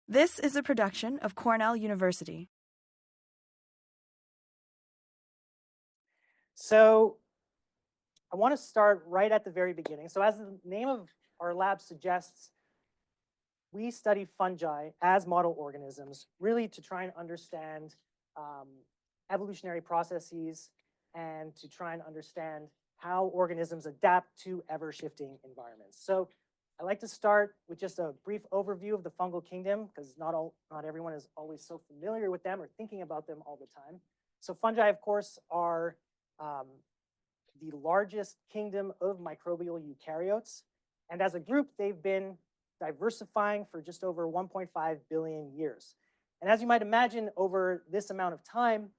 This is a production of Cornell University. So I want to start right at the very beginning. So as the name of our lab suggests, we study fungi as model organisms, really to try and understand evolutionary processes and to try and understand how organisms adapt to ever-shifting environments. So I like to start with just a brief overview of the fungal kingdom, because not everyone is always so familiar with them or thinking about them all the time. So fungi, of course, are the largest kingdom of microbial eukaryotes. And as a group, they've been diversifying for just over 1.5 billion years. And as you might imagine, over this amount of time,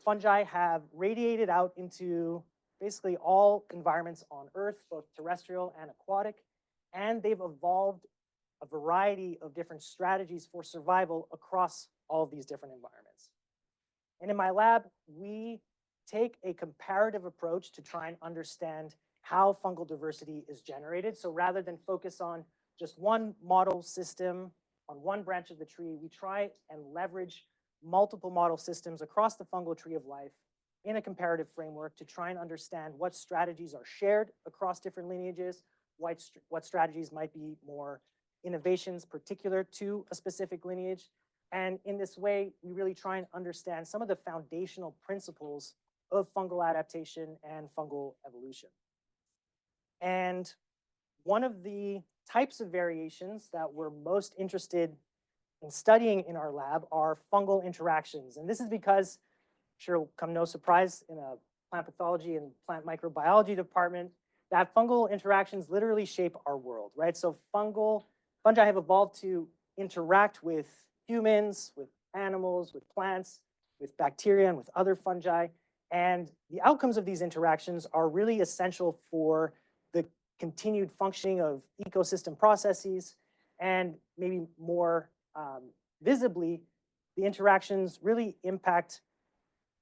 fungi have radiated out into basically all environments on Earth, both terrestrial and aquatic, and they've evolved a variety of different strategies for survival across all of these different environments. And in my lab, we take a comparative approach to try and understand how fungal diversity is generated. So rather than focus on just one model system on one branch of the tree, we try and leverage multiple model systems across the fungal tree of life in a comparative framework to try and understand what strategies are shared across different lineages, what strategies might be more innovations particular to a specific lineage. And in this way, we really try and understand some of the foundational principles of fungal adaptation and fungal evolution. And one of the types of variations that we're most interested in studying in our lab are fungal interactions. And this is because, I'm sure it'll come no surprise in a plant pathology and plant microbiology department, that fungal interactions literally shape our world, right? So fungi have evolved to interact with humans, with animals, with plants, with bacteria, and with other fungi. And the outcomes of these interactions are really essential for the continued functioning of ecosystem processes, and maybe more visibly, the interactions really impact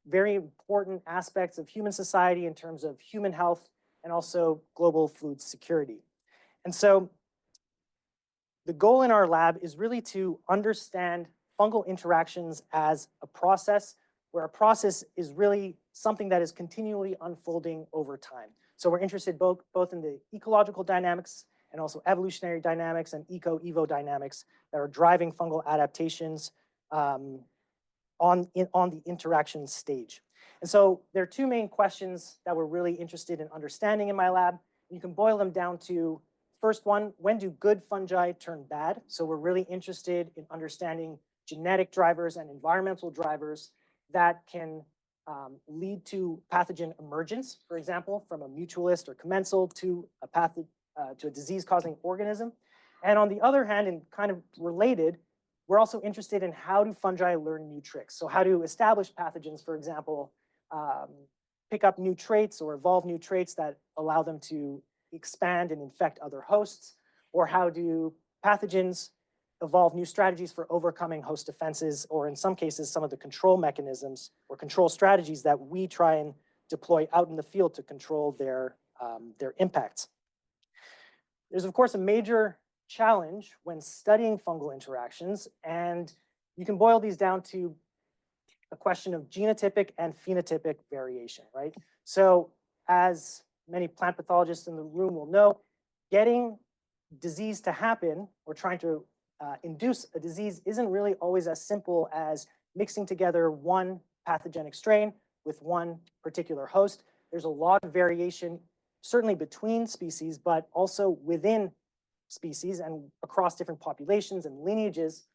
very important aspects of human society in terms of human health and also global food security. And so the goal in our lab is really to understand fungal interactions as a process, where a process is really something that is continually unfolding over time. So we're interested both in the ecological dynamics and also evolutionary dynamics and eco-evo dynamics that are driving fungal adaptations on the interaction stage. And so there are two main questions that we're really interested in understanding in my lab. You can boil them down to, first one, when do good fungi turn bad? So we're really interested in understanding genetic drivers and environmental drivers that can lead to pathogen emergence, for example, from a mutualist or commensal to a disease-causing organism. And on the other hand, and kind of related, we're also interested in how do fungi learn new tricks. So how do established pathogens, for example, pick up new traits or evolve new traits that allow them to expand and infect other hosts? Or how do pathogens evolve new strategies for overcoming host defenses, or in some cases, some of the control mechanisms or control strategies that we try and deploy out in the field to control their impacts. There's, of course, a major challenge when studying fungal interactions, and you can boil these down to a question of genotypic and phenotypic variation, right? So as many plant pathologists in the room will know, getting disease to happen or trying to induce a disease isn't really always as simple as mixing together one pathogenic strain with one particular host. There's a lot of variation, certainly between species, but also within species and across different populations and lineages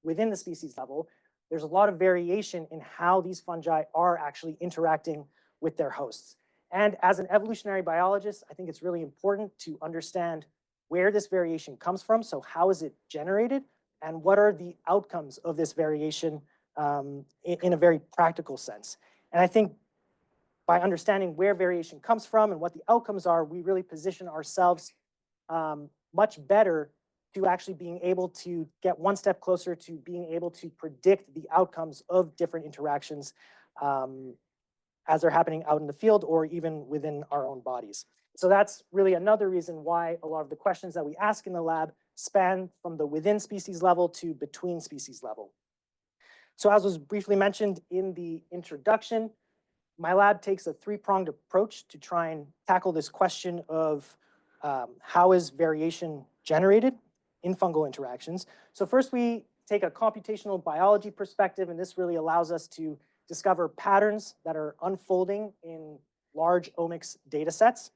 within the species level. There's a lot of variation in how these fungi are actually interacting with their hosts. And as an evolutionary biologist, I think it's really important to understand where this variation comes from. So how is it generated? And what are the outcomes of this variation in a very practical sense? And I think by understanding where variation comes from and what the outcomes are, we really position ourselves much better to actually being able to get one step closer to being able to predict the outcomes of different interactions as they're happening out in the field or even within our own bodies. So that's really another reason why a lot of the questions that we ask in the lab span from the within species level to between species level. So as was briefly mentioned in the introduction, my lab takes a three-pronged approach to try and tackle this question of how is variation generated in fungal interactions. So first we take a computational biology perspective, and this really allows us to discover patterns that are unfolding in large omics data sets.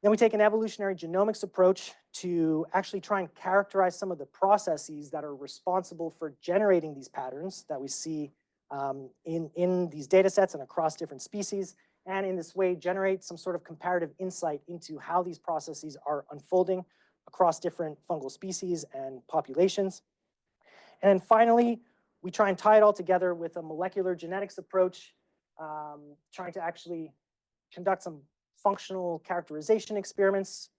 Then we take an evolutionary genomics approach to actually try and characterize some of the processes that are responsible for generating these patterns that we see in these data sets and across different species, and in this way generate some sort of comparative insight into how these processes are unfolding across different fungal species and populations. And then finally, we try and tie it all together with a molecular genetics approach, trying to actually conduct some functional characterization experiments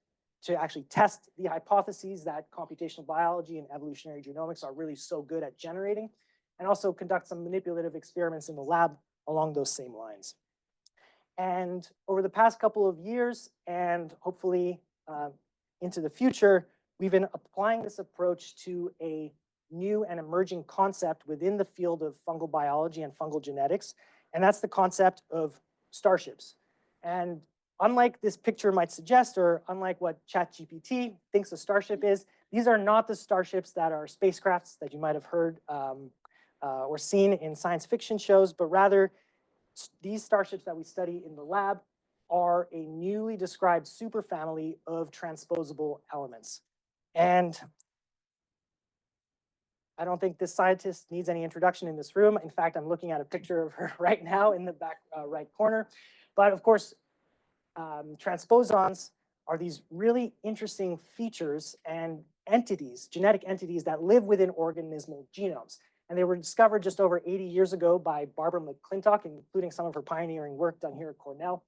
to actually test the hypotheses that computational biology and evolutionary genomics are really so good at generating, and also conduct some manipulative experiments in the lab along those same lines. And over the past couple of years, and hopefully into the future, we've been applying this approach to a new and emerging concept within the field of fungal biology and fungal genetics, and that's the concept of starships. And unlike this picture might suggest, or unlike what ChatGPT thinks a starship is, these are not the starships that are spacecrafts that you might have heard or seen in science fiction shows, but rather these starships that we study in the lab are a newly described superfamily of transposable elements. And I don't think this scientist needs any introduction in this room. In fact, I'm looking at a picture of her right now in the back right corner. But of course, transposons are these really interesting features and entities, genetic entities that live within organismal genomes. And they were discovered just over 80 years ago by Barbara McClintock, including some of her pioneering work done here at Cornell.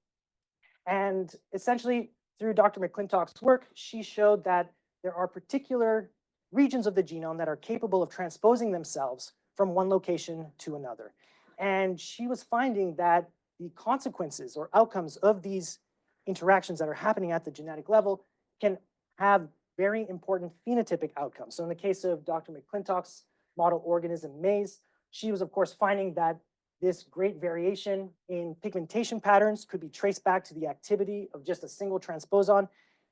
And essentially, through Dr. McClintock's work, she showed that there are particular regions of the genome that are capable of transposing themselves from one location to another. And she was finding that the consequences or outcomes of these interactions that are happening at the genetic level can have very important phenotypic outcomes. So in the case of Dr. McClintock's model organism maize, she was of course finding that this great variation in pigmentation patterns could be traced back to the activity of just a single transposon.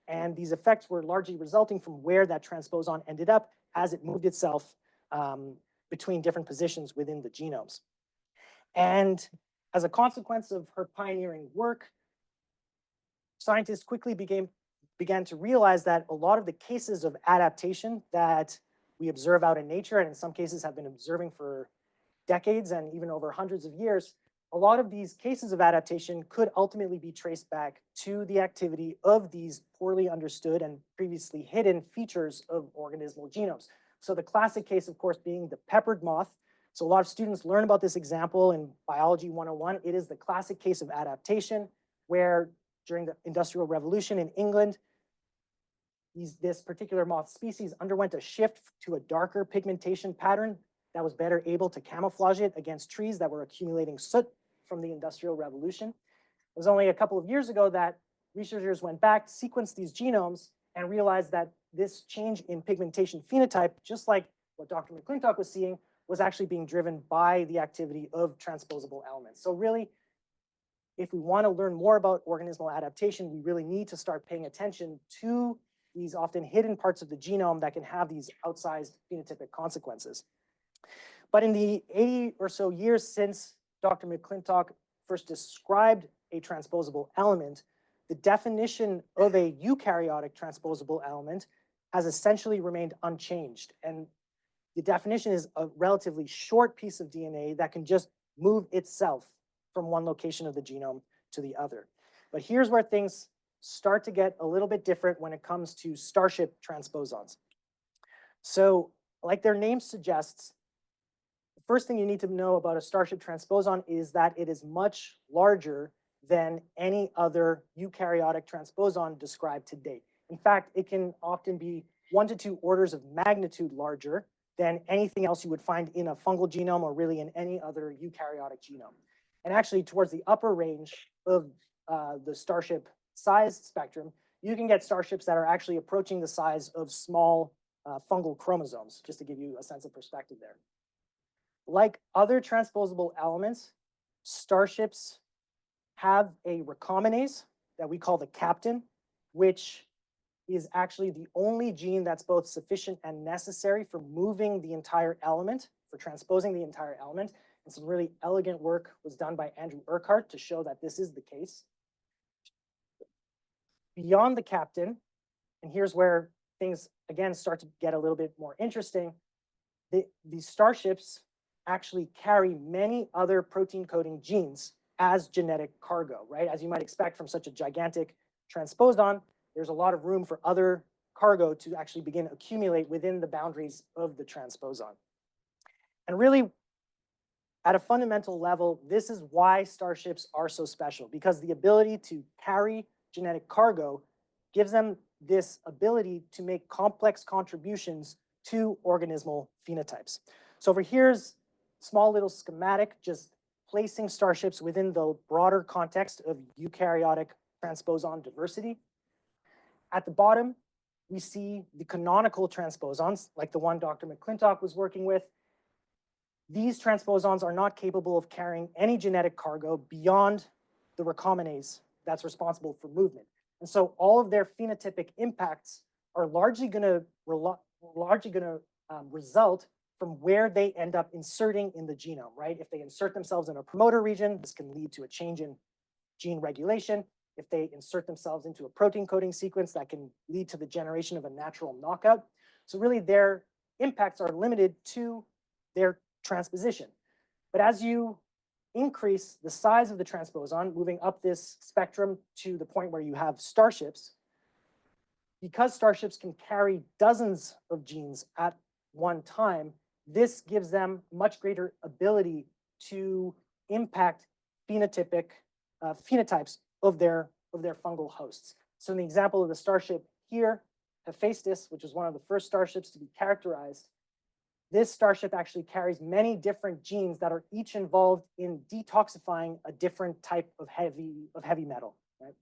And these effects were largely resulting from where that transposon ended up as it moved itself between different positions within the genomes. And as a consequence of her pioneering work, scientists quickly began to realize that a lot of the cases of adaptation that we observe out in nature, and in some cases have been observing for decades and even over hundreds of years, a lot of these cases of adaptation could ultimately be traced back to the activity of these poorly understood and previously hidden features of organismal genomes. So the classic case, of course, being the peppered moth. So a lot of students learn about this example in Biology 101. It is the classic case of adaptation where during the Industrial Revolution in England, this particular moth species underwent a shift to a darker pigmentation pattern that was better able to camouflage it against trees that were accumulating soot from the Industrial Revolution. It was only a couple of years ago that researchers went back, sequenced these genomes, and realized that this change in pigmentation phenotype, just like what Dr. McClintock was seeing, was actually being driven by the activity of transposable elements. So really, if we want to learn more about organismal adaptation, we really need to start paying attention to these often hidden parts of the genome that can have these outsized phenotypic consequences. But in the 80 or so years since Dr. McClintock first described a transposable element, the definition of a eukaryotic transposable element has essentially remained unchanged. And the definition is a relatively short piece of DNA that can just move itself from one location of the genome to the other. But here's where things start to get a little bit different when it comes to starship transposons. So, like their name suggests, the first thing you need to know about a starship transposon is that it is much larger than any other eukaryotic transposon described to date. In fact, it can often be 1 to 2 orders of magnitude larger than anything else you would find in a fungal genome or really in any other eukaryotic genome. And actually, towards the upper range of the starship size spectrum, you can get starships that are actually approaching the size of small fungal chromosomes, just to give you a sense of perspective there. Like other transposable elements, starships have a recombinase that we call the captain, which is actually the only gene that's both sufficient and necessary for moving the entire element, for transposing the entire element. And some really elegant work was done by Andrew Urquhart to show that this is the case. Beyond the captain, and here's where things again start to get a little bit more interesting, these starships actually carry many other protein coding genes as genetic cargo, right? As you might expect from such a gigantic transposon, there's a lot of room for other cargo to actually begin accumulate within the boundaries of the transposon. And really, at a fundamental level, this is why starships are so special, because the ability to carry genetic cargo gives them this ability to make complex contributions to organismal phenotypes. So over here's a small little schematic, just placing starships within the broader context of eukaryotic transposon diversity. At the bottom, we see the canonical transposons, like the one Dr. McClintock was working with. These transposons are not capable of carrying any genetic cargo beyond the recombinase that's responsible for movement. And so all of their phenotypic impacts are largely going to result from where they end up inserting in the genome, right? If they insert themselves in a promoter region, this can lead to a change in gene regulation. If they insert themselves into a protein coding sequence, that can lead to the generation of a natural knockout. So really their impacts are limited to their transposition. But as you increase the size of the transposon, moving up this spectrum to the point where you have starships, because starships can carry dozens of genes at one time, this gives them much greater ability to impact phenotypes of their fungal hosts. So in the example of the starship here, Hephaestus, which was one of the first starships to be characterized, this starship actually carries many different genes that are each involved in detoxifying a different type of heavy metal, right?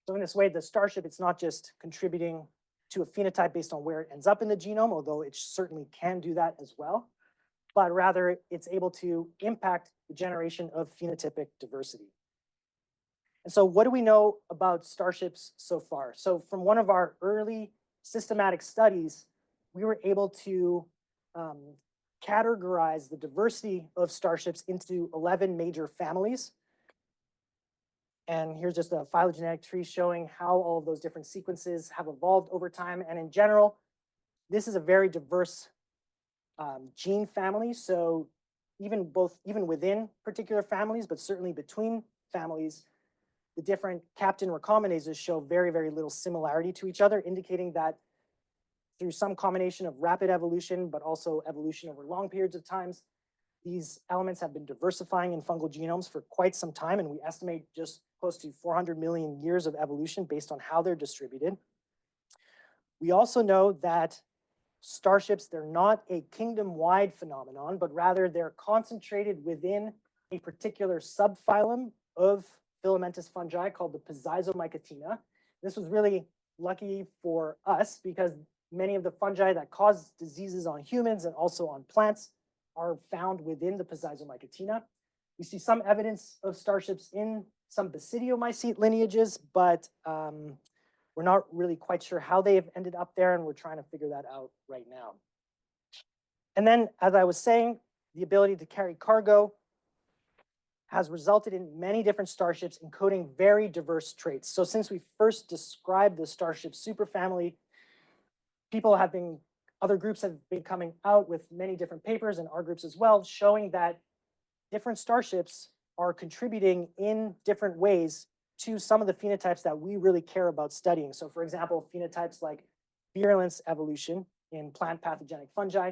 So in this way, the starship, it's not just contributing to a phenotype based on where it ends up in the genome, although it certainly can do that as well, but rather it's able to impact the generation of phenotypic diversity. And so what do we know about starships so far? So from one of our early systematic studies, we were able to categorize the diversity of starships into 11 major families. And here's just a phylogenetic tree showing how all of those different sequences have evolved over time. And in general, this is a very diverse gene family. So even within particular families, but certainly between families, the different captain recombinases show very, very little similarity to each other, indicating that through some combination of rapid evolution, but also evolution over long periods of times, these elements have been diversifying in fungal genomes for quite some time, and we estimate just close to 400 million years of evolution based on how they're distributed. We also know that starships, they're not a kingdom-wide phenomenon, but rather they're concentrated within a particular subphylum of filamentous fungi called the Pizizomycotina. This was really lucky for us because many of the fungi that cause diseases on humans and also on plants are found within the Pizizomycotina. We see some evidence of starships in some Basidiomycete lineages, but we're not really quite sure how they have ended up there, and we're trying to figure that out right now. And then, as I was saying, the ability to carry cargo has resulted in many different starships encoding very diverse traits. So since we first described the starship superfamily, other groups have been coming out with many different papers, and our groups as well, showing that different starships are contributing in different ways to some of the phenotypes that we really care about studying. So for example, phenotypes like virulence evolution in plant pathogenic fungi,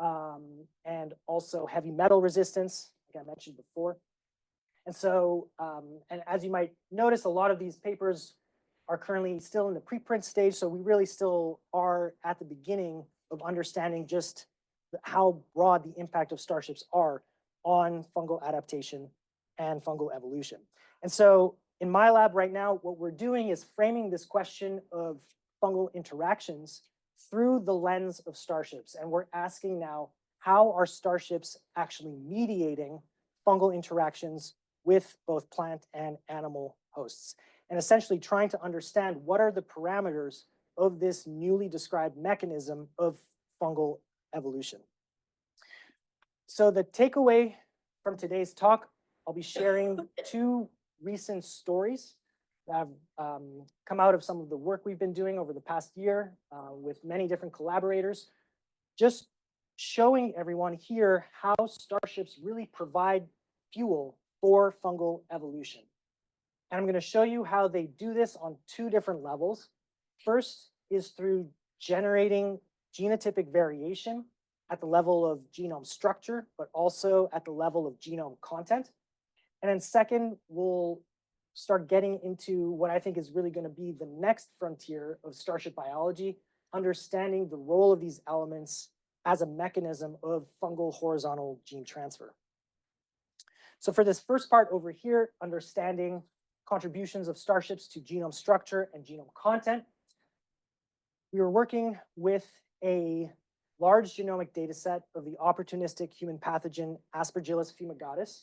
and also heavy metal resistance, like I mentioned before. And so, and as you might notice, a lot of these papers are currently still in the preprint stage, so we really still are at the beginning of understanding just how broad the impact of starships are on fungal adaptation and fungal evolution. And so in my lab right now, what we're doing is framing this question of fungal interactions through the lens of starships. And we're asking now, how are starships actually mediating fungal interactions with both plant and animal hosts? And essentially trying to understand what are the parameters of this newly described mechanism of fungal evolution. So the takeaway from today's talk, I'll be sharing two recent stories that have come out of some of the work we've been doing over the past year with many different collaborators, just showing everyone here how starships really provide fuel for fungal evolution. And I'm going to show you how they do this on two different levels. First is through generating genotypic variation at the level of genome structure, but also at the level of genome content. And then second, we'll start getting into what I think is really going to be the next frontier of starship biology, understanding the role of these elements as a mechanism of fungal horizontal gene transfer. So for this first part over here, understanding contributions of starships to genome structure and genome content, we were working with a large genomic data set of the opportunistic human pathogen Aspergillus fumigatus.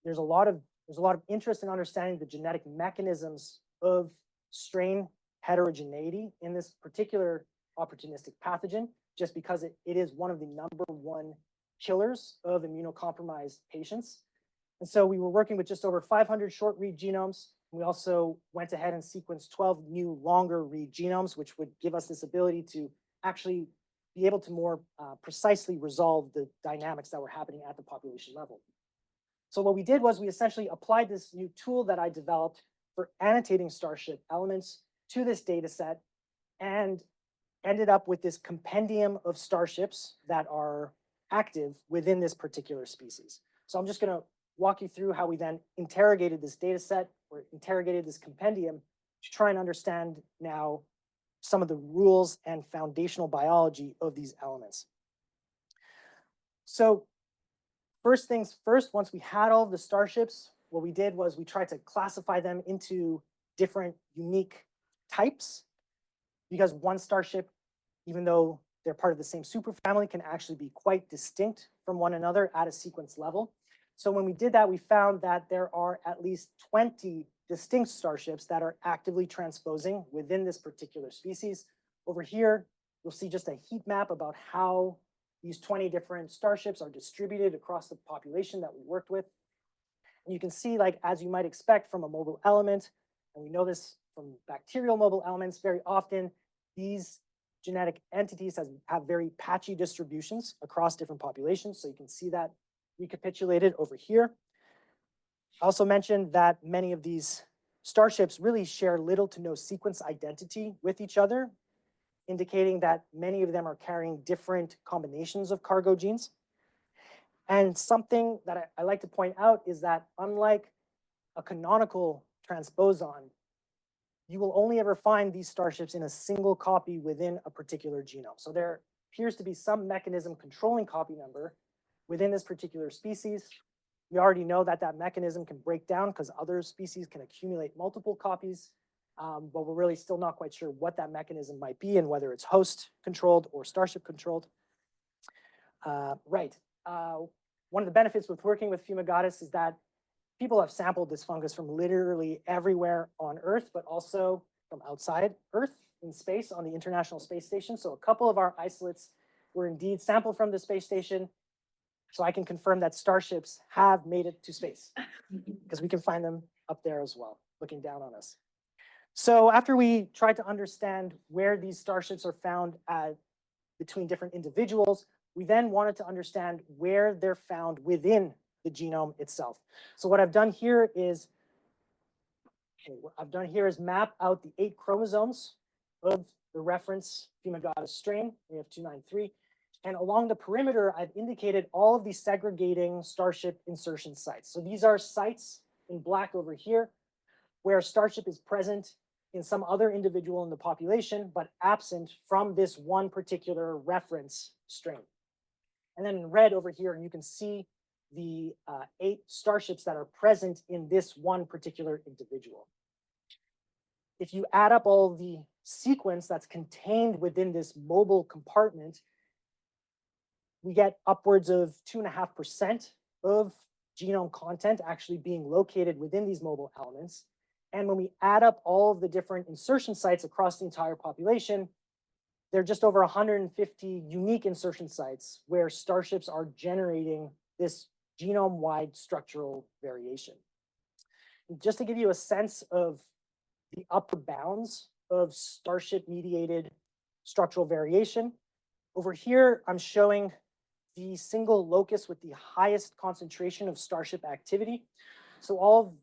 There's a lot of interest in understanding the genetic mechanisms of strain heterogeneity in this particular opportunistic pathogen, just because it is one of the #1 killers of immunocompromised patients. And so we were working with just over 500 short read genomes. We also went ahead and sequenced 12 new longer read genomes, which would give us this ability to actually be able to more precisely resolve the dynamics that were happening at the population level. So what we did was we essentially applied this new tool that I developed for annotating starship elements to this data set and ended up with this compendium of starships that are active within this particular species. So I'm just going to walk you through how we then interrogated this data set or interrogated this compendium to try and understand now some of the rules and foundational biology of these elements. So first things first, once we had all of the starships, what we did was we tried to classify them into different unique types, because one starship, even though they're part of the same superfamily, can actually be quite distinct from one another at a sequence level. So when we did that, we found that there are at least 20 distinct starships that are actively transposing within this particular species. Over here, you'll see just a heat map about how these 20 different starships are distributed across the population that we worked with. And you can see, like, as you might expect from a mobile element, and we know this from bacterial mobile elements, very often these genetic entities have very patchy distributions across different populations. So you can see that recapitulated over here. I also mentioned that many of these starships really share little to no sequence identity with each other, indicating that many of them are carrying different combinations of cargo genes. And something that I like to point out is that unlike a canonical transposon, you will only ever find these starships in a single copy within a particular genome. So there appears to be some mechanism controlling copy number within this particular species. We already know that that mechanism can break down because other species can accumulate multiple copies, but we're really still not quite sure what that mechanism might be and whether it's host controlled or starship controlled. One of the benefits with working with fumigatus is that people have sampled this fungus from literally everywhere on Earth, but also from outside Earth in space on the International Space Station. So a couple of our isolates were indeed sampled from the space station. So I can confirm that starships have made it to space because we can find them up there as well, looking down on us. So after we tried to understand where these starships are found between different individuals, we then wanted to understand where they're found within the genome itself. So what I've done here is map out the 8 chromosomes of the reference fumigatus strain. We have 293. And along the perimeter, I've indicated all of these segregating starship insertion sites. So these are sites in black over here where starship is present in some other individual in the population, but absent from this one particular reference strain. And then in red over here, you can see the 8 starships that are present in this one particular individual. If you add up all the sequence that's contained within this mobile compartment, we get upwards of 2.5% of genome content actually being located within these mobile elements. And when we add up all of the different insertion sites across the entire population, there are just over 150 unique insertion sites where starships are generating this genome-wide structural variation. And just to give you a sense of the upper bounds of starship-mediated structural variation, over here I'm showing the single locus with the highest concentration of starship activity. So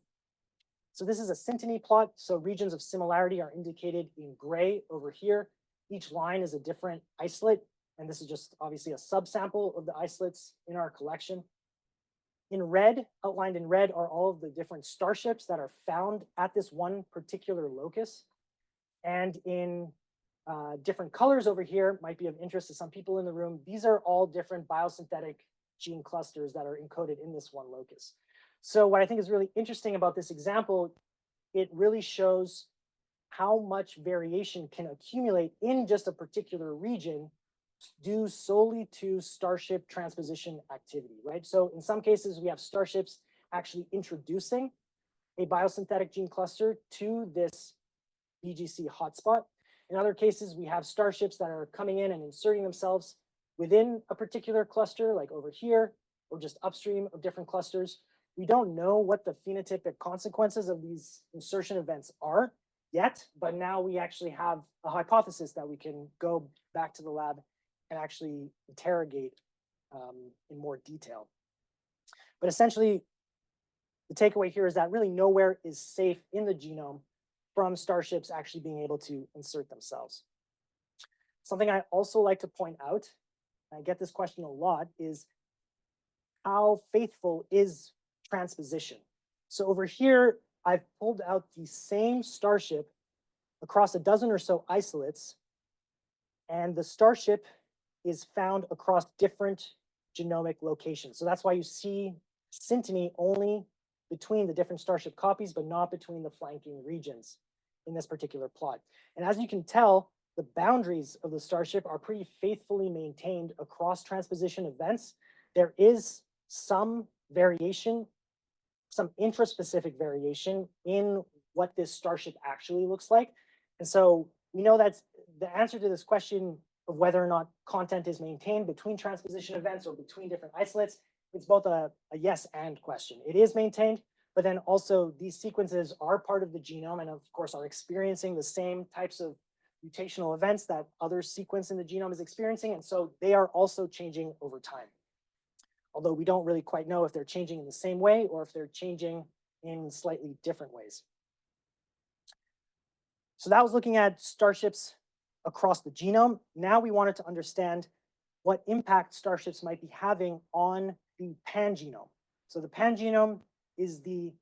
this is a synteny plot. So regions of similarity are indicated in gray over here. Each line is a different isolate, and this is just obviously a subsample of the isolates in our collection. In red, outlined in red, are all of the different starships that are found at this one particular locus. And in different colors over here, might be of interest to some people in the room, these are all different biosynthetic gene clusters that are encoded in this one locus. So what I think is really interesting about this example, it really shows how much variation can accumulate in just a particular region due solely to starship transposition activity, right? So in some cases, we have starships actually introducing a biosynthetic gene cluster to this BGC hotspot. In other cases, we have starships that are coming in and inserting themselves within a particular cluster, like over here, or just upstream of different clusters. We don't know what the phenotypic consequences of these insertion events are yet, but now we actually have a hypothesis that we can go back to the lab and actually interrogate in more detail. But essentially, the takeaway here is that really nowhere is safe in the genome from starships actually being able to insert themselves. Something I also like to point out, and I get this question a lot, is how faithful is transposition? So over here, I've pulled out the same starship across a dozen or so isolates, and the starship is found across different genomic locations. So that's why you see synteny only between the different starship copies, but not between the flanking regions in this particular plot. And as you can tell, the boundaries of the starship are pretty faithfully maintained across transposition events. There is some variation, some intraspecific variation in what this starship actually looks like. And so we know that the answer to this question of whether or not content is maintained between transposition events or between different isolates, it's both a yes and question. It is maintained, but then also these sequences are part of the genome and of course are experiencing the same types of mutational events that other sequence in the genome is experiencing. And so they are also changing over time. Although we don't really quite know if they're changing in the same way or if they're changing in slightly different ways. So that was looking at starships across the genome. Now we wanted to understand what impact starships might be having on the pangenome. So the pangenome is the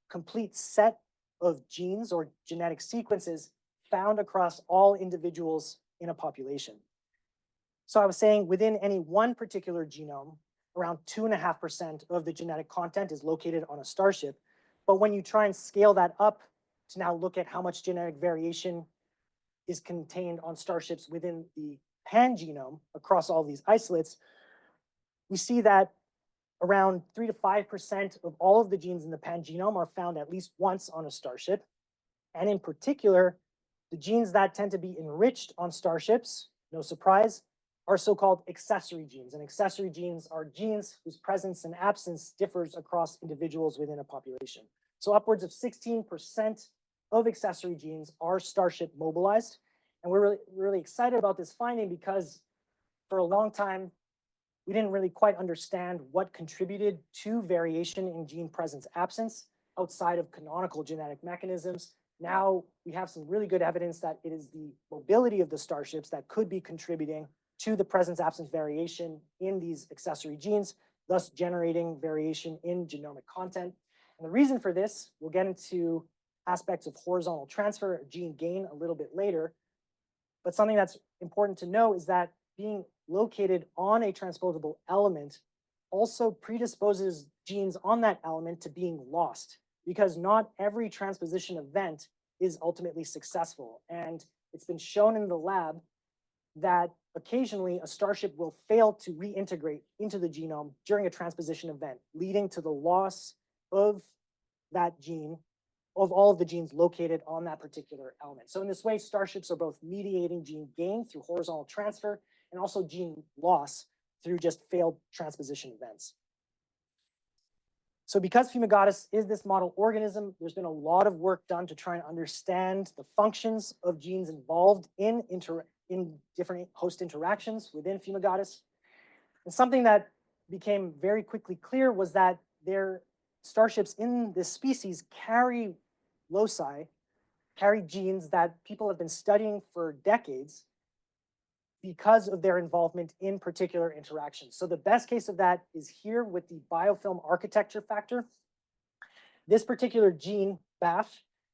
complete set of genes or genetic sequences found across all individuals in a population. So I was saying within any one particular genome, around 2.5% of the genetic content is located on a starship. But when you try and scale that up to now look at how much genetic variation is contained on starships within the pangenome across all these isolates, we see that around 3 to 5% of all of the genes in the pangenome are found at least once on a starship. And in particular, the genes that tend to be enriched on starships, no surprise, are so-called accessory genes. And accessory genes are genes whose presence and absence differs across individuals within a population. So upwards of 16% of accessory genes are starship mobilized. And we're really excited about this finding because for a long time, we didn't really quite understand what contributed to variation in gene presence absence outside of canonical genetic mechanisms. Now we have some really good evidence that it is the mobility of the starships that could be contributing to the presence absence variation in these accessory genes, thus generating variation in genomic content. And the reason for this, we'll get into aspects of horizontal transfer or gene gain a little bit later. But something that's important to know is that being located on a transposable element also predisposes genes on that element to being lost, because not every transposition event is ultimately successful. And it's been shown in the lab that occasionally a starship will fail to reintegrate into the genome during a transposition event, leading to the loss of that gene, of all of the genes located on that particular element. So in this way, starships are both mediating gene gain through horizontal transfer and also gene loss through just failed transposition events. So because Fumigatus is this model organism, there's been a lot of work done to try and understand the functions of genes involved in different host interactions within Fumigatus. And something that became very quickly clear was that their starships in this species carry loci, carry genes that people have been studying for decades because of their involvement in particular interactions. So the best case of that is here with the biofilm architecture factor. This particular gene, BAF,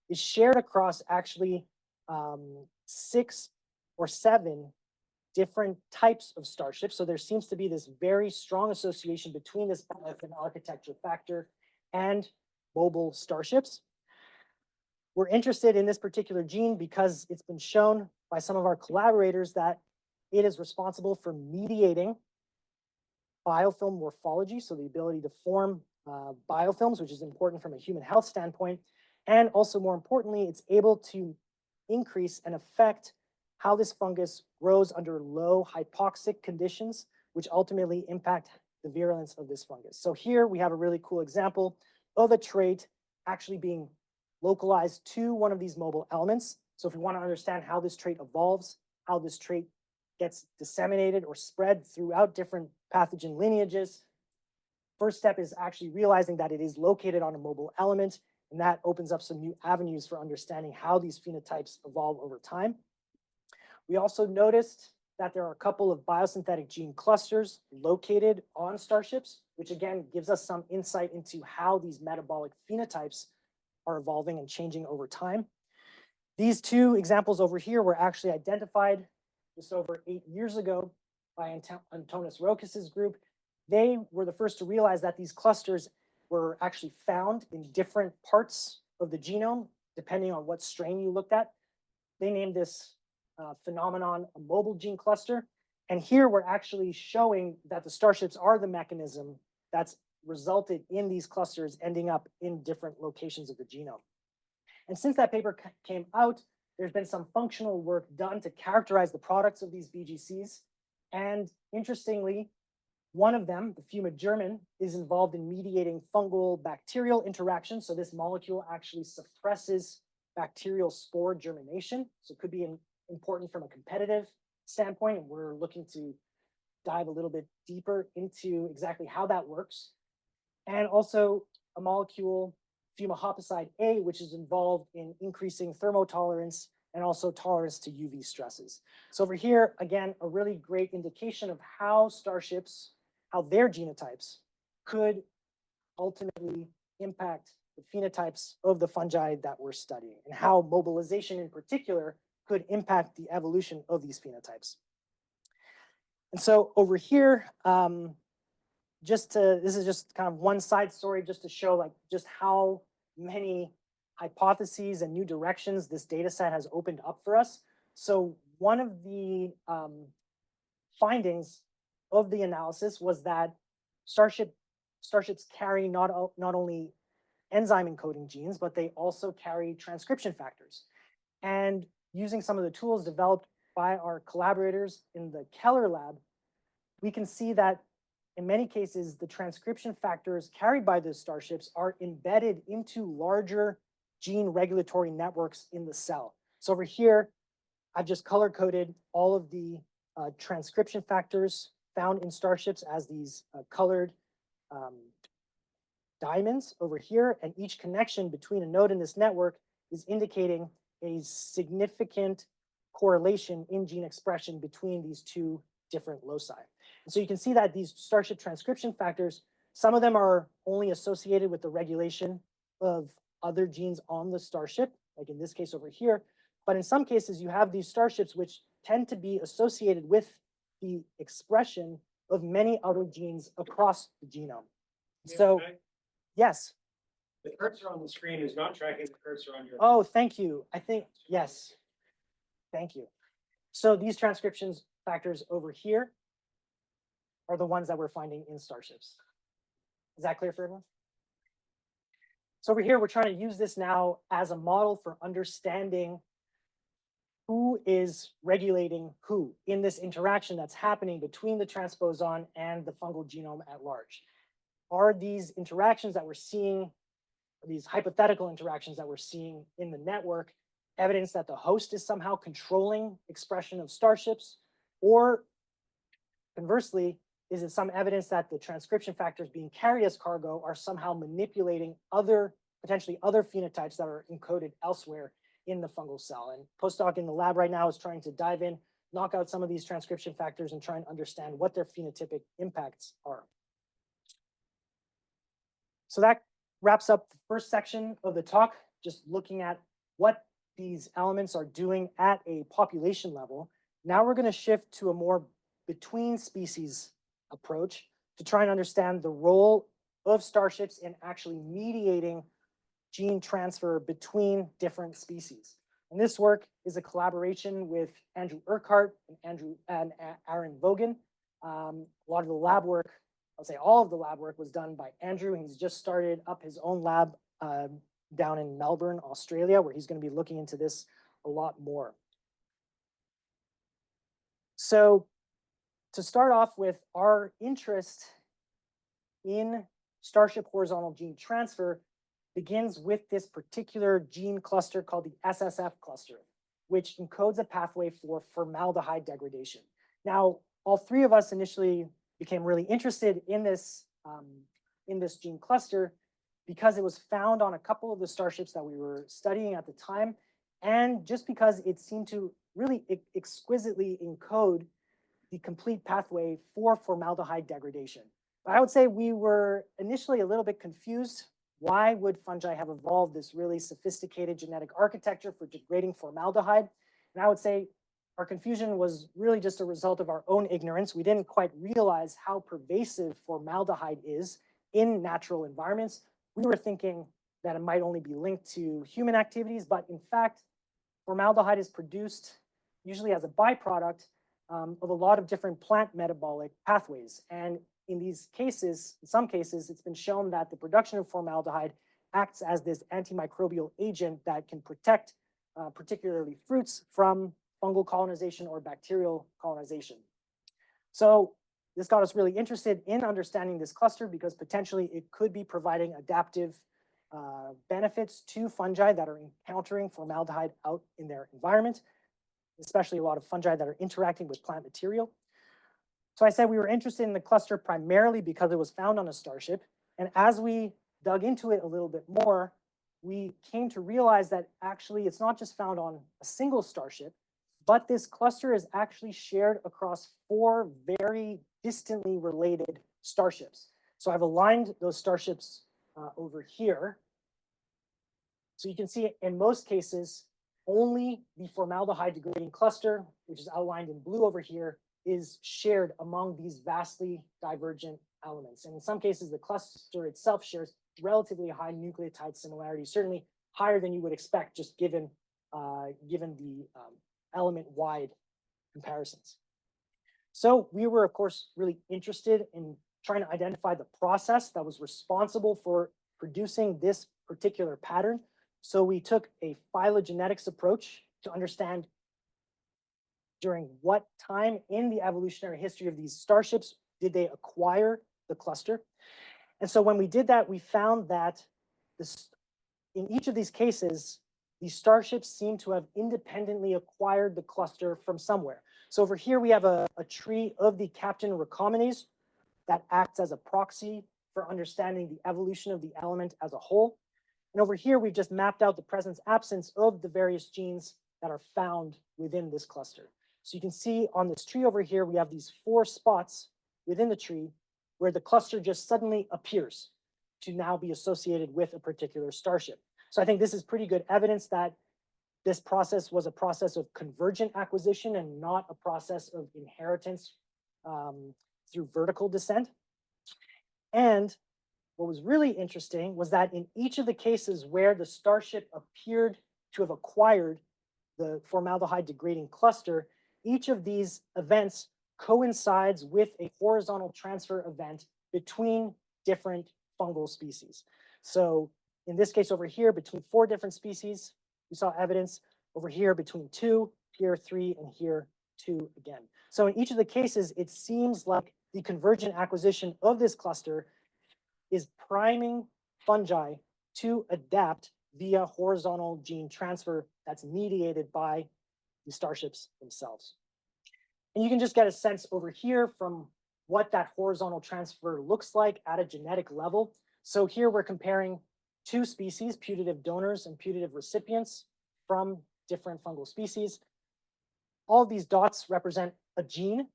is shared across actually 6 or 7 different types of starships. So there seems to be this very strong association between this biofilm architecture factor and mobile starships. We're interested in this particular gene because it's been shown by some of our collaborators that it is responsible for mediating biofilm morphology, so the ability to form biofilms, which is important from a human health standpoint. And also more importantly, it's able to increase and affect how this fungus grows under low hypoxic conditions, which ultimately impact the virulence of this fungus. So here we have a really cool example of a trait actually being localized to one of these mobile elements. So if we want to understand how this trait evolves, how this trait gets disseminated or spread throughout different pathogen lineages, first step is actually realizing that it is located on a mobile element, and that opens up some new avenues for understanding how these phenotypes evolve over time. We also noticed that there are a couple of biosynthetic gene clusters located on starships, which again gives us some insight into how these metabolic phenotypes are evolving and changing over time. These 2 examples over here were actually identified just over 8 years ago by Antonis Rokas' group. They were the first to realize that these clusters were actually found in different parts of the genome, depending on what strain you looked at. They named this phenomenon a mobile gene cluster. And here we're actually showing that the starships are the mechanism that's resulted in these clusters ending up in different locations of the genome. And since that paper came out, there's been some functional work done to characterize the products of these BGCs. And interestingly, one of them, the fumigermin, is involved in mediating fungal bacterial interactions. So this molecule actually suppresses bacterial spore germination. So it could be important from a competitive standpoint. And we're looking to dive a little bit deeper into exactly how that works. And also a molecule, fumahapicide A, which is involved in increasing thermotolerance and also tolerance to UV stresses. So over here, again, a really great indication of how starships, how their genotypes could ultimately impact the phenotypes of the fungi that we're studying, and how mobilization in particular could impact the evolution of these phenotypes. And so over here, this is just kind of one side story just to show like just how many hypotheses and new directions this data set has opened up for us. So one of the findings of the analysis was that starships carry not only enzyme encoding genes, but they also carry transcription factors. And using some of the tools developed by our collaborators in the Keller lab, we can see that in many cases, the transcription factors carried by those starships are embedded into larger gene regulatory networks in the cell. So over here, I've just color-coded all of the transcription factors found in starships as these colored diamonds over here, and each connection between a node in this network is indicating a significant correlation in gene expression between these 2 different loci. And so you can see that these starship transcription factors, some of them are only associated with the regulation of other genes on the starship, like in this case over here. But in some cases, you have these starships which tend to be associated with the expression of many other genes across the genome. Yeah, So, okay. yes. The cursor on the screen is not tracking the cursor on your. Oh, thank you. I think, yes. Thank you. So these transcriptions factors over here are the ones that we're finding in Starships. Is that clear for everyone? So over here, we're trying to use this now as a model for understanding who is regulating who in this interaction that's happening between the transposon and the fungal genome at large. Are these interactions that we're seeing, these hypothetical interactions that we're seeing in the network, evidence that the host is somehow controlling expression of Starships? Or conversely, is it some evidence that the transcription factors being carried as cargo are somehow manipulating potentially other phenotypes that are encoded elsewhere in the fungal cell? And postdoc in the lab right now is trying to dive in, knock out some of these transcription factors and try and understand what their phenotypic impacts are. So that wraps up the first section of the talk, just looking at what these elements are doing at a population level. Now we're going to shift to a more between species approach to try and understand the role of Starships in actually mediating gene transfer between different species. And this work is a collaboration with Andrew Urquhart and Aaron Vogan. A lot of the lab work, I'll say all of the lab work was done by Andrew. He's just started up his own lab down in Melbourne, Australia, where he's going to be looking into this a lot more. So to start off with, our interest in Starship horizontal gene transfer begins with this particular gene cluster called the SSF cluster, which encodes a pathway for formaldehyde degradation. Now, all three of us initially became really interested in this gene cluster because it was found on a couple of the Starships that we were studying at the time, and just because it seemed to really exquisitely encode the complete pathway for formaldehyde degradation. But I would say we were initially a little bit confused. Why would fungi have evolved this really sophisticated genetic architecture for degrading formaldehyde? And I would say our confusion was really just a result of our own ignorance. We didn't quite realize how pervasive formaldehyde is in natural environments. We were thinking that it might only be linked to human activities, but in fact, formaldehyde is produced usually as a byproduct of a lot of different plant metabolic pathways. And in these cases, in some cases, it's been shown that the production of formaldehyde acts as this antimicrobial agent that can protect particularly fruits from fungal colonization or bacterial colonization. So this got us really interested in understanding this cluster because potentially it could be providing adaptive benefits to fungi that are encountering formaldehyde out in their environment, especially a lot of fungi that are interacting with plant material. So I said we were interested in the cluster primarily because it was found on a Starship. And as we dug into it a little bit more, we came to realize that actually it's not just found on a single Starship, but this cluster is actually shared across 4 very distantly related Starships. So I've aligned those Starships over here. So you can see in most cases, only the formaldehyde degrading cluster, which is outlined in blue over here, is shared among these vastly divergent elements. And in some cases, the cluster itself shares relatively high nucleotide similarity, certainly higher than you would expect just given the element-wide comparisons. So we were, of course, really interested in trying to identify the process that was responsible for producing this particular pattern. So we took a phylogenetics approach to understand during what time in the evolutionary history of these Starships did they acquire the cluster. And so when we did that, we found that in each of these cases, these Starships seem to have independently acquired the cluster from somewhere. So over here, we have a tree of the Captain recombinase that acts as a proxy for understanding the evolution of the element as a whole. And over here, we've just mapped out the presence absence of the various genes that are found within this cluster. So you can see on this tree over here, we have these 4 spots within the tree where the cluster just suddenly appears to now be associated with a particular Starship. So I think this is pretty good evidence that this process was a process of convergent acquisition and not a process of inheritance through vertical descent. And what was really interesting was that in each of the cases where the Starship appeared to have acquired the formaldehyde degrading cluster, each of these events coincides with a horizontal transfer event between different fungal species. So in this case over here, between 4 different species, we saw evidence. Over here between 2, here 3, and here 2 again. So in each of the cases, it seems like the convergent acquisition of this cluster is priming fungi to adapt via horizontal gene transfer that's mediated by the starships themselves. And you can just get a sense over here from what that horizontal transfer looks like at a genetic level. So here we're comparing 2 species, putative donors and putative recipients from different fungal species. All of these dots represent a gene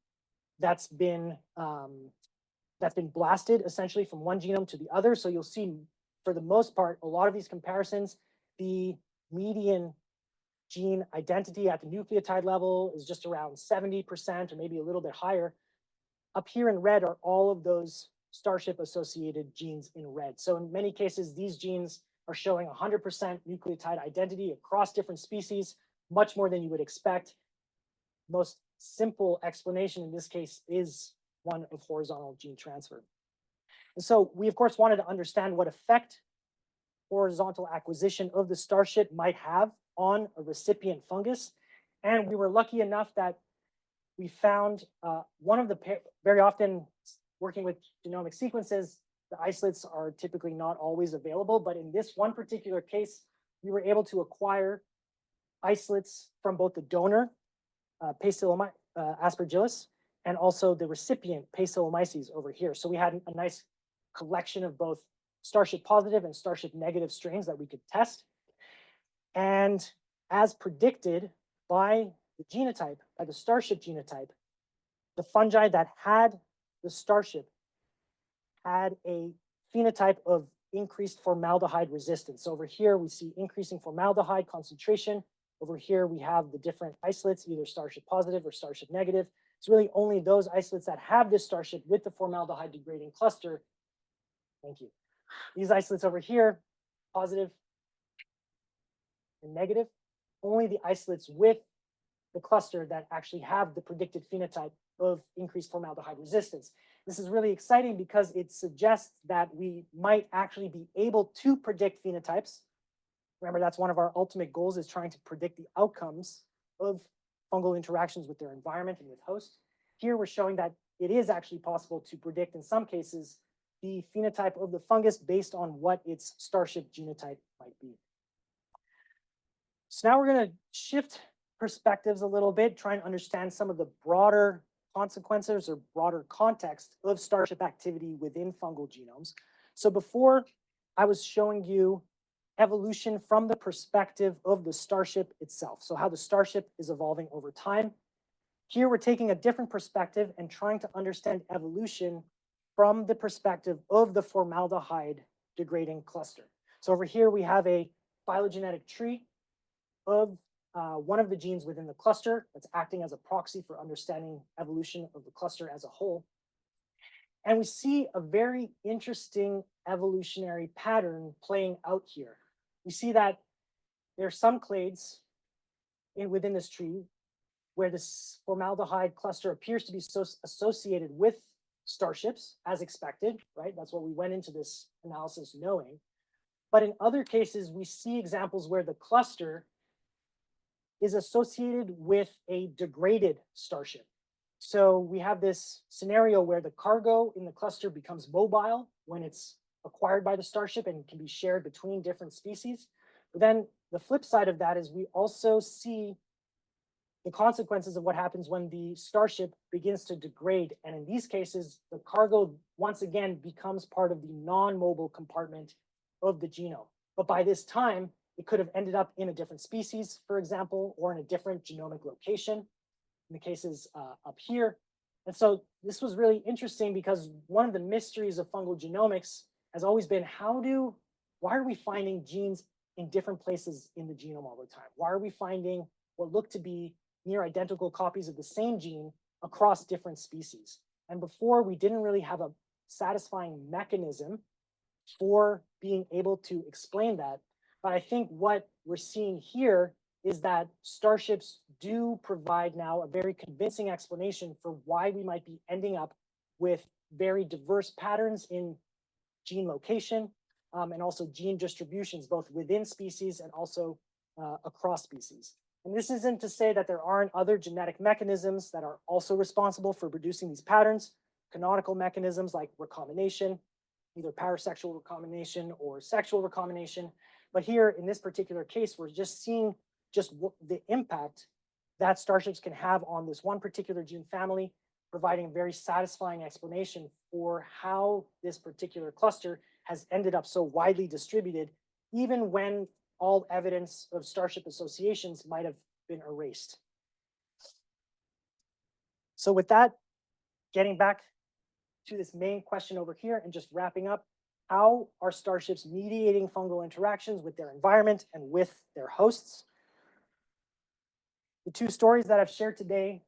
that's been blasted essentially from one genome to the other. So you'll see, for the most part, a lot of these comparisons, the median gene identity at the nucleotide level is just around 70% or maybe a little bit higher. Up here in red are all of those Starship-associated genes in red. So in many cases, these genes are showing 100% nucleotide identity across different species, much more than you would expect. Most simple explanation in this case is one of horizontal gene transfer. And so we, of course, wanted to understand what effect horizontal acquisition of the Starship might have on a recipient fungus. And we were lucky enough that we found one of the, very often working with genomic sequences, the isolates are typically not always available, but in this one particular case, we were able to acquire isolates from both the donor, Aspergillus, and also the recipient, Paecilomyces, over here. So we had a nice collection of both Starship positive and Starship negative strains that we could test. And as predicted by the genotype, by the Starship genotype, the fungi that had the Starship had a phenotype of increased formaldehyde resistance. So over here, we see increasing formaldehyde concentration. Over here, we have the different isolates, either Starship positive or Starship negative. It's really only those isolates that have this Starship with the formaldehyde degrading cluster. Thank you. These isolates over here, positive and negative, only the isolates with the cluster that actually have the predicted phenotype of increased formaldehyde resistance. This is really exciting because it suggests that we might actually be able to predict phenotypes. Remember, that's one of our ultimate goals, is trying to predict the outcomes of fungal interactions with their environment and with host. Here we're showing that it is actually possible to predict, in some cases, the phenotype of the fungus based on what its Starship genotype might be. So now we're going to shift perspectives a little bit, try and understand some of the broader consequences or broader context of Starship activity within fungal genomes. So before, I was showing you evolution from the perspective of the Starship itself, so how the Starship is evolving over time. Here we're taking a different perspective and trying to understand evolution from the perspective of the formaldehyde degrading cluster. So over here we have a phylogenetic tree of one of the genes within the cluster that's acting as a proxy for understanding evolution of the cluster as a whole. And we see a very interesting evolutionary pattern playing out here. We see that there are some clades within this tree where this formaldehyde cluster appears to be associated with starships, as expected, right? That's what we went into this analysis knowing. But in other cases, we see examples where the cluster is associated with a degraded starship. So we have this scenario where the cargo in the cluster becomes mobile when it's acquired by the starship and can be shared between different species. But then the flip side of that is we also see the consequences of what happens when the starship begins to degrade. And in these cases, the cargo once again becomes part of the non-mobile compartment of the genome. But by this time, it could have ended up in a different species, for example, or in a different genomic location, in the cases up here. And so this was really interesting because one of the mysteries of fungal genomics has always been why are we finding genes in different places in the genome all the time? Why are we finding what look to be near identical copies of the same gene across different species. And before, we didn't really have a satisfying mechanism for being able to explain that. But I think what we're seeing here is that starships do provide now a very convincing explanation for why we might be ending up with very diverse patterns in gene location and also gene distributions, both within species and also across species. And this isn't to say that there aren't other genetic mechanisms that are also responsible for producing these patterns, canonical mechanisms like recombination, either parasexual recombination or sexual recombination. But here in this particular case, we're just seeing just the impact that starships can have on this one particular gene family, providing a very satisfying explanation for how this particular cluster has ended up so widely distributed, even when all evidence of starship associations might have been erased. So with that, getting back to this main question over here and just wrapping up, how are starships mediating fungal interactions with their environment and with their hosts? The two stories that I've shared today,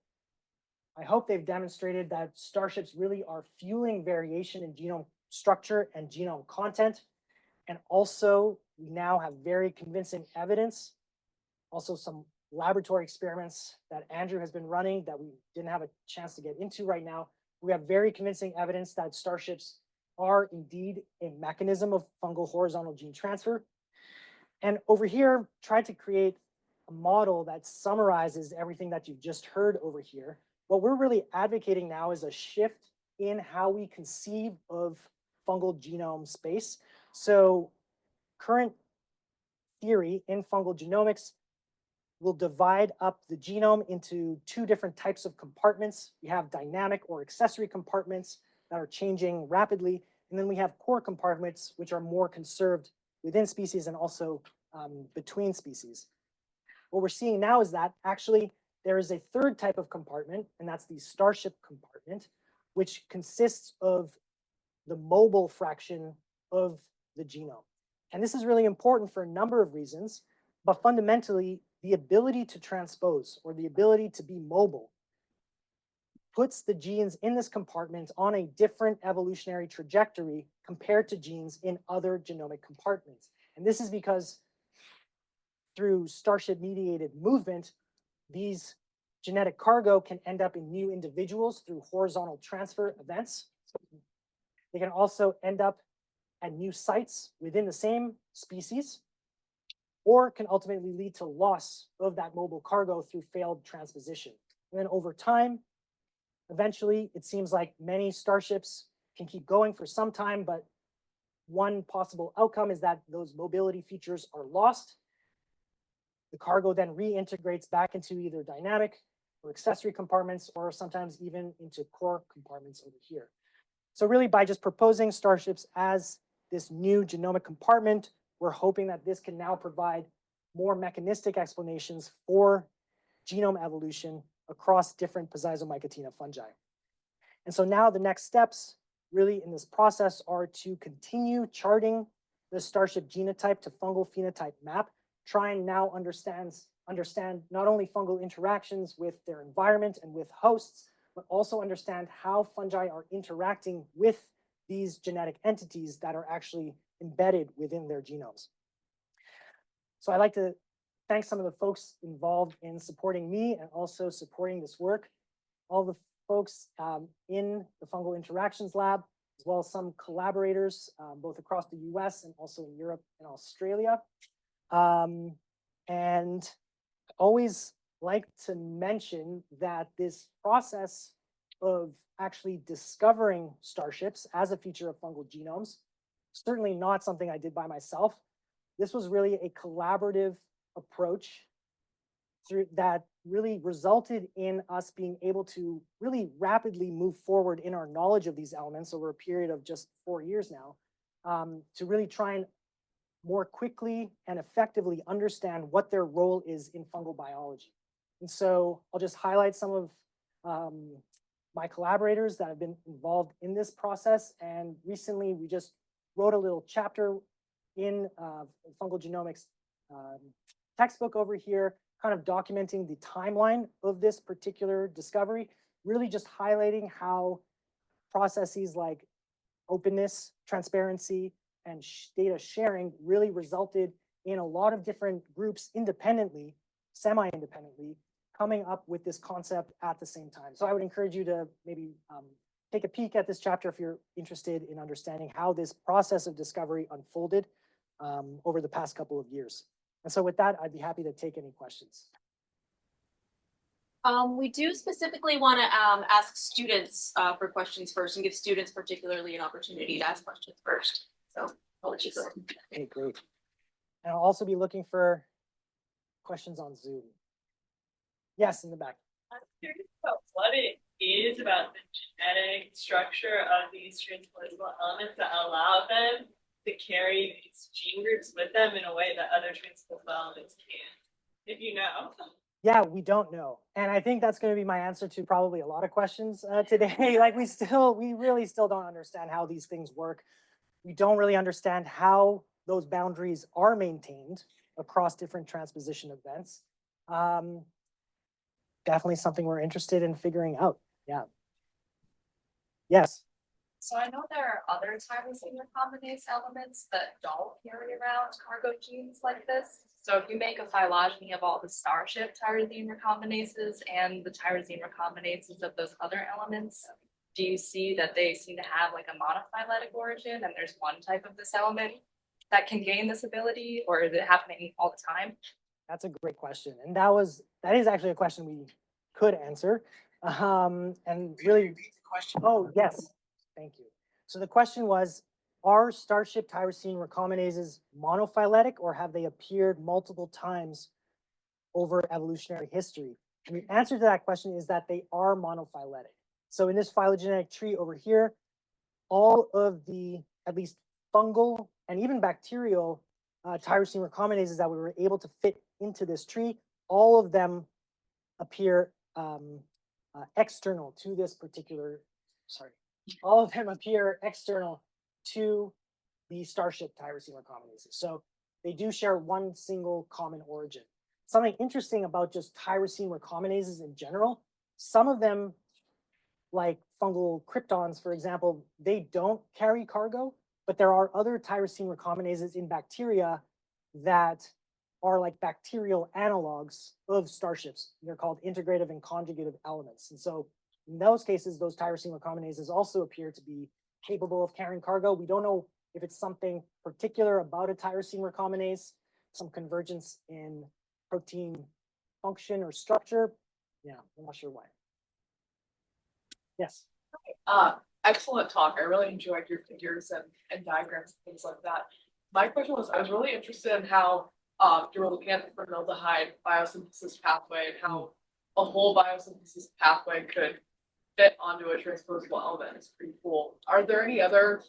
I hope they've demonstrated that starships really are fueling variation in genome structure and genome content. And also, we now have very convincing evidence, also some laboratory experiments that Andrew has been running that we didn't have a chance to get into right now. We have very convincing evidence that starships are indeed a mechanism of fungal horizontal gene transfer. And over here, tried to create a model that summarizes everything that you've just heard over here. What we're really advocating now is a shift in how we conceive of fungal genome space. So current theory in fungal genomics will divide up the genome into two different types of compartments. We have dynamic or accessory compartments that are changing rapidly. And then we have core compartments, which are more conserved within species and also between species. What we're seeing now is that actually there is a third type of compartment, and that's the starship compartment, which consists of the mobile fraction of the genome. And this is really important for a number of reasons, but fundamentally, the ability to transpose or the ability to be mobile puts the genes in this compartment on a different evolutionary trajectory compared to genes in other genomic compartments. And this is because through starship-mediated movement, these genetic cargo can end up in new individuals through horizontal transfer events. They can also end up at new sites within the same species, or can ultimately lead to loss of that mobile cargo through failed transposition. And then over time, eventually, it seems like many starships can keep going for some time, but one possible outcome is that those mobility features are lost. The cargo then reintegrates back into either dynamic or accessory compartments, or sometimes even into core compartments over here. So really, by just proposing starships as this new genomic compartment, we're hoping that this can now provide more mechanistic explanations for genome evolution across different Pizizomycotina fungi. And so now the next steps really in this process are to continue charting the starship genotype to fungal phenotype map, try and now understand not only fungal interactions with their environment and with hosts, but also understand how fungi are interacting with these genetic entities that are actually embedded within their genomes. So I'd like to thank some of the folks involved in supporting me and also supporting this work. All the folks in the Fungal Interactions Lab, as well as some collaborators, both across the US and also in Europe and Australia. And I always like to mention that this process of actually discovering starships as a feature of fungal genomes, certainly not something I did by myself. This was really a collaborative approach that really resulted in us being able to really rapidly move forward in our knowledge of these elements over a period of just 4 years now, to really try and more quickly and effectively understand what their role is in fungal biology. And so I'll just highlight some of my collaborators that have been involved in this process. And recently we just wrote a little chapter in fungal genomics textbook over here, kind of documenting the timeline of this particular discovery. really just highlighting how processes like openness, transparency, and data sharing really resulted in a lot of different groups independently, semi-independently, coming up with this concept at the same time. So I would encourage you to maybe take a peek at this chapter if you're interested in understanding how this process of discovery unfolded over the past couple of years. And so with that, I'd be happy to take any questions. We do specifically want to ask students for questions first and give students particularly an opportunity to ask questions first. So I'll let you go. Okay, great. And I'll also be looking for questions on Zoom. Yes, in the back. I'm curious about what it is about the genetic structure of these transposable elements that allow them to carry these gene groups with them in a way that other transposable elements can't, if you know. Yeah, we don't know. And I think that's going to be my answer to probably a lot of questions today. Like we really still don't understand how these things work. We don't really understand how those boundaries are maintained across different transposition events. Definitely something we're interested in figuring out. Yeah. Yes. So I know there are other tyrosine recombinase elements that don't carry around cargo genes like this. So if you make a phylogeny of all the Starship tyrosine recombinases and the tyrosine recombinases of those other elements, do you see that they seem to have like a monophyletic origin and there's one type of this element that can gain this ability, or is it happening all the time? That's a great question. And that is actually a question we could answer. And really, repeat the question? oh, yes. Thank you. So the question was, are Starship tyrosine recombinases monophyletic, or have they appeared multiple times over evolutionary history? And the answer to that question is that they are monophyletic. So in this phylogenetic tree over here, all of the, at least fungal and even bacterial tyrosine recombinases that we were able to fit into this tree, all of them appear external to this particular, all of them appear external to the Starship tyrosine recombinases. So they do share one single common origin. Something interesting about just tyrosine recombinases in general, some of them, like fungal kryptons, for example, they don't carry cargo, but there are other tyrosine recombinases in bacteria that are like bacterial analogs of Starships. They're called integrative and conjugative elements. And so in those cases, those tyrosine recombinases also appear to be capable of carrying cargo. We don't know if it's something particular about a tyrosine recombinase, some convergence in protein function or structure. Yeah, I'm not sure why. Yes. Excellent talk. I really enjoyed your figures and diagrams and things like that. My question was, I was really interested in how you were looking at the formaldehyde biosynthesis pathway and how a whole biosynthesis pathway could fit onto a transposable element. It's pretty cool. Are there any other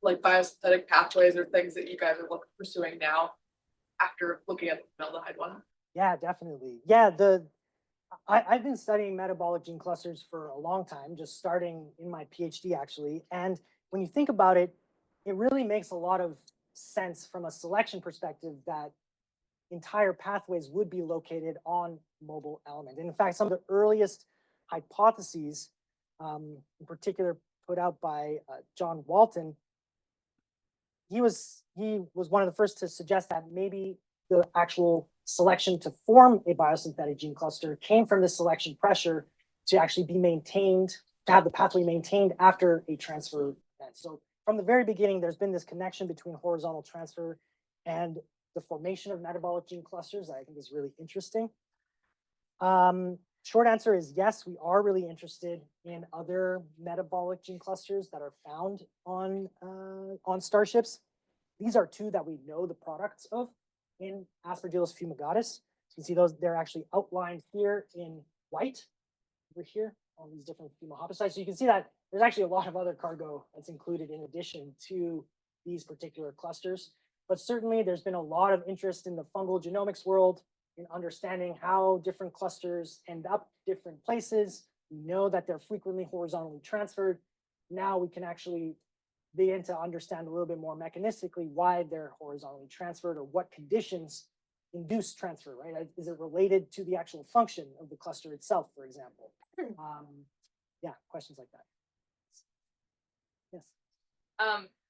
like biosynthetic pathways or things that you guys are pursuing now after looking at the formaldehyde one? Yeah, definitely. Yeah, I've been studying metabolic gene clusters for a long time, just starting in my PhD actually. And when you think about it, it really makes a lot of sense from a selection perspective that entire pathways would be located on mobile element. And in fact, some of the earliest hypotheses, in particular put out by John Walton, he was one of the first to suggest that maybe the actual selection to form a biosynthetic gene cluster came from the selection pressure to actually be maintained, to have the pathway maintained after a transfer event. So from the very beginning, there's been this connection between horizontal transfer and the formation of metabolic gene clusters that I think is really interesting. Short answer is yes, we are really interested in other metabolic gene clusters that are found on Starships. These are two that we know the products of in Aspergillus fumigatus. So you can see those, they're actually outlined here in white, over here, all these different fumohopicides. So you can see that there's actually a lot of other cargo that's included in addition to these particular clusters. But certainly there's been a lot of interest in the fungal genomics world in understanding how different clusters end up different places. We know that they're frequently horizontally transferred. Now we can actually begin to understand a little bit more mechanistically why they're horizontally transferred or what conditions induce transfer, right? Is it related to the actual function of the cluster itself, for example? Yeah, questions like that. Yes.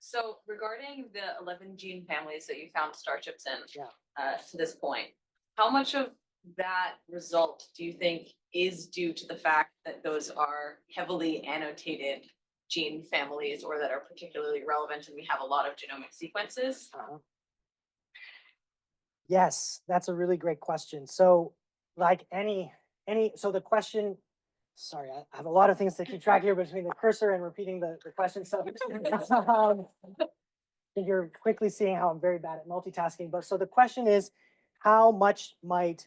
So regarding the 11 gene families that you found Starships in, Yeah. to this point, how much of that result do you think is due to the fact that those are heavily annotated gene families or that are particularly relevant and we have a lot of genomic sequences? Yes, that's a really great question. So like so the question, sorry, I have a lot of things to keep track here between the cursor and repeating the question. So you're quickly seeing how I'm very bad at multitasking. But so the question is, how much might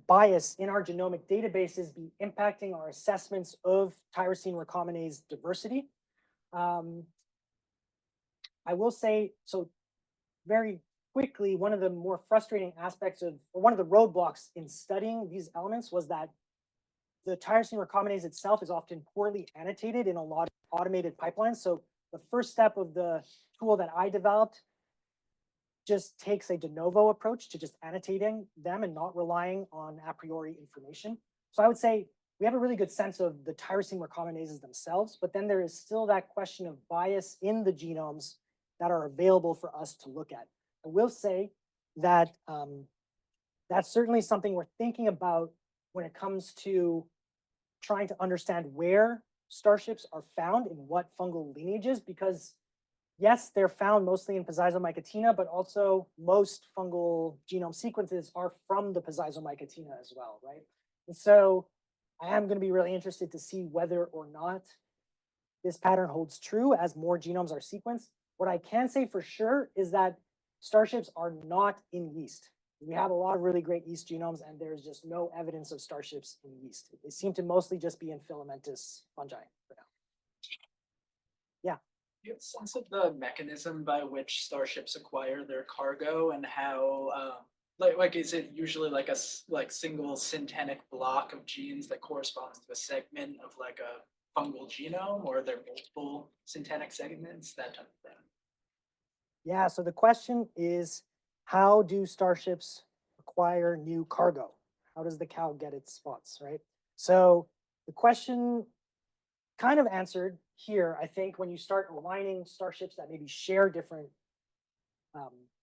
bias in our genomic databases be impacting our assessments of tyrosine recombinase diversity? I will say, so very quickly, one of the more frustrating aspects of, or one of the roadblocks in studying these elements was that the tyrosine recombinase itself is often poorly annotated in a lot of automated pipelines. So the first step of the tool that I developed just takes a de novo approach to just annotating them and not relying on a priori information. So I would say we have a really good sense of the tyrosine recombinases themselves, but then there is still that question of bias in the genomes that are available for us to look at. I will say that that's certainly something we're thinking about when it comes to trying to understand where starships are found in what fungal lineages, because yes, they're found mostly in Pizizomycotina, but also most fungal genome sequences are from the Pizizomycotina as well, right? And so I am going to be really interested to see whether or not this pattern holds true as more genomes are sequenced. What I can say for sure is that starships are not in yeast. We have a lot of really great yeast genomes, and there's just no evidence of starships in yeast. They seem to mostly just be in filamentous fungi for now. Yeah. Do you have a sense of the mechanism by which starships acquire their cargo and how, like is it usually like a single syntenic block of genes that corresponds to a segment of like a fungal genome, or are there multiple syntenic segments, that type of thing? Yeah, so the question is, how do starships acquire new cargo? How does the cow get its spots, right? So the question kind of answered here, I think, when you start aligning starships that maybe share different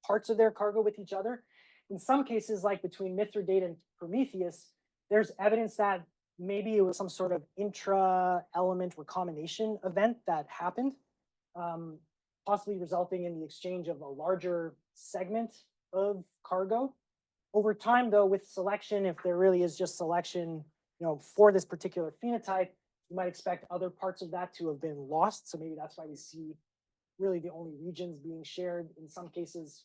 parts of their cargo with each other. In some cases, like between Mithridate and Prometheus, there's evidence that maybe it was some sort of intra-element recombination event that happened, possibly resulting in the exchange of a larger segment of cargo. Over time, though, with selection, if there really is just selection, for this particular phenotype, you might expect other parts of that to have been lost. So maybe that's why we see really the only regions being shared in some cases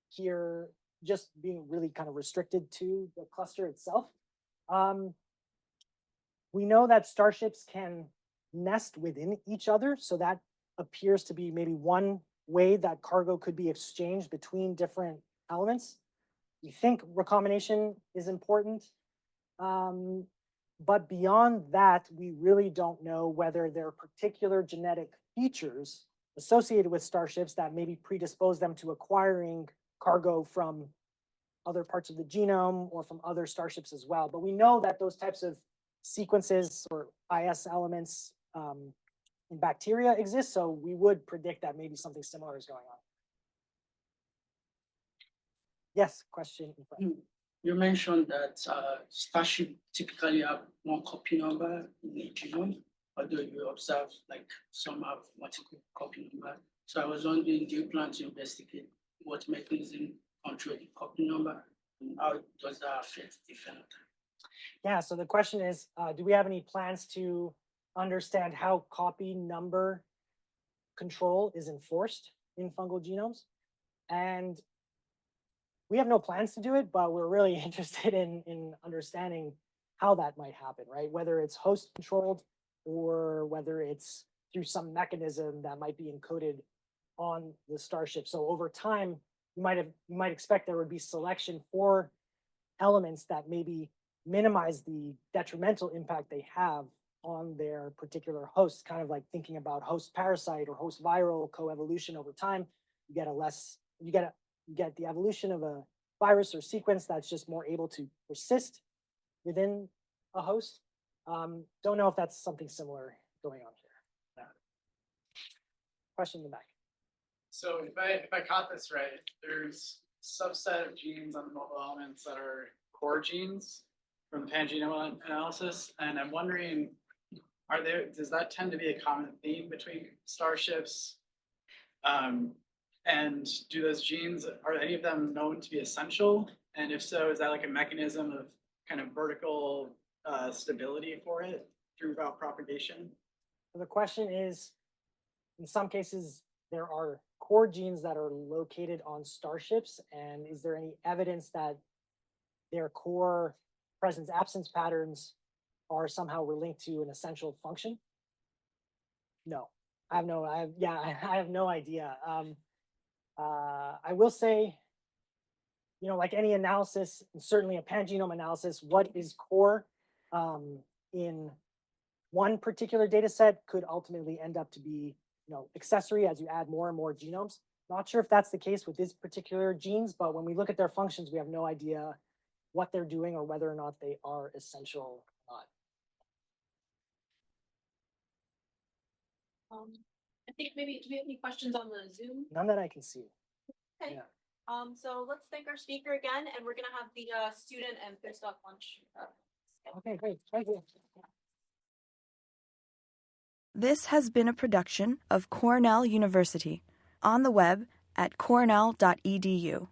here, just being really kind of restricted to the cluster itself. We know that starships can nest within each other. So that appears to be maybe one way that cargo could be exchanged between different elements. We think recombination is important. But beyond that, we really don't know whether there are particular genetic features associated with starships that maybe predispose them to acquiring cargo from other parts of the genome or from other starships as well. But we know that those types of sequences or IS elements in bacteria exist, so we would predict that maybe something similar is going on. Yes, question in front. You mentioned that starship typically have one copy number in the genome, although you observe like some have multiple copy number. So I was wondering, do you plan to investigate what mechanism control the copy number, and how does that affect the phenotype? Yeah, so the question is, do we have any plans to understand how copy number control is enforced in fungal genomes? And we have no plans to do it, but we're really interested in understanding how that might happen, right? Whether it's host controlled or whether it's through some mechanism that might be encoded on the starship. So over time, you might expect there would be selection for elements that maybe minimize the detrimental impact they have on their particular host, kind of like thinking about host parasite or host viral coevolution over time. You get the evolution of a virus or sequence that's just more able to persist within a host. Don't know if that's something similar going on here. Question in the back. So if I caught this right, there's a subset of genes on the mobile elements that are core genes from the pangenome analysis, and I'm wondering, does that tend to be a common theme between starships? And do those genes, are any of them known to be essential? And if so, is that like a mechanism of kind of vertical stability for it throughout propagation? So the question is, in some cases, there are core genes that are located on starships, and is there any evidence that their core presence-absence patterns are somehow linked to an essential function? No, I have no idea. I will say, like any analysis, and certainly a pangenome analysis, what is core in one particular data set could ultimately end up to be, accessory as you add more and more genomes. Not sure if that's the case with these particular genes, but when we look at their functions, we have no idea what they're doing or whether or not they are essential or not. I think maybe, do we have any questions on the Zoom? None that I can see. Okay. Yeah. So let's thank our speaker again, and we're gonna have the student and postdoc lunch. Okay, great. Thank you. This has been a production of Cornell University, on the web at cornell.edu.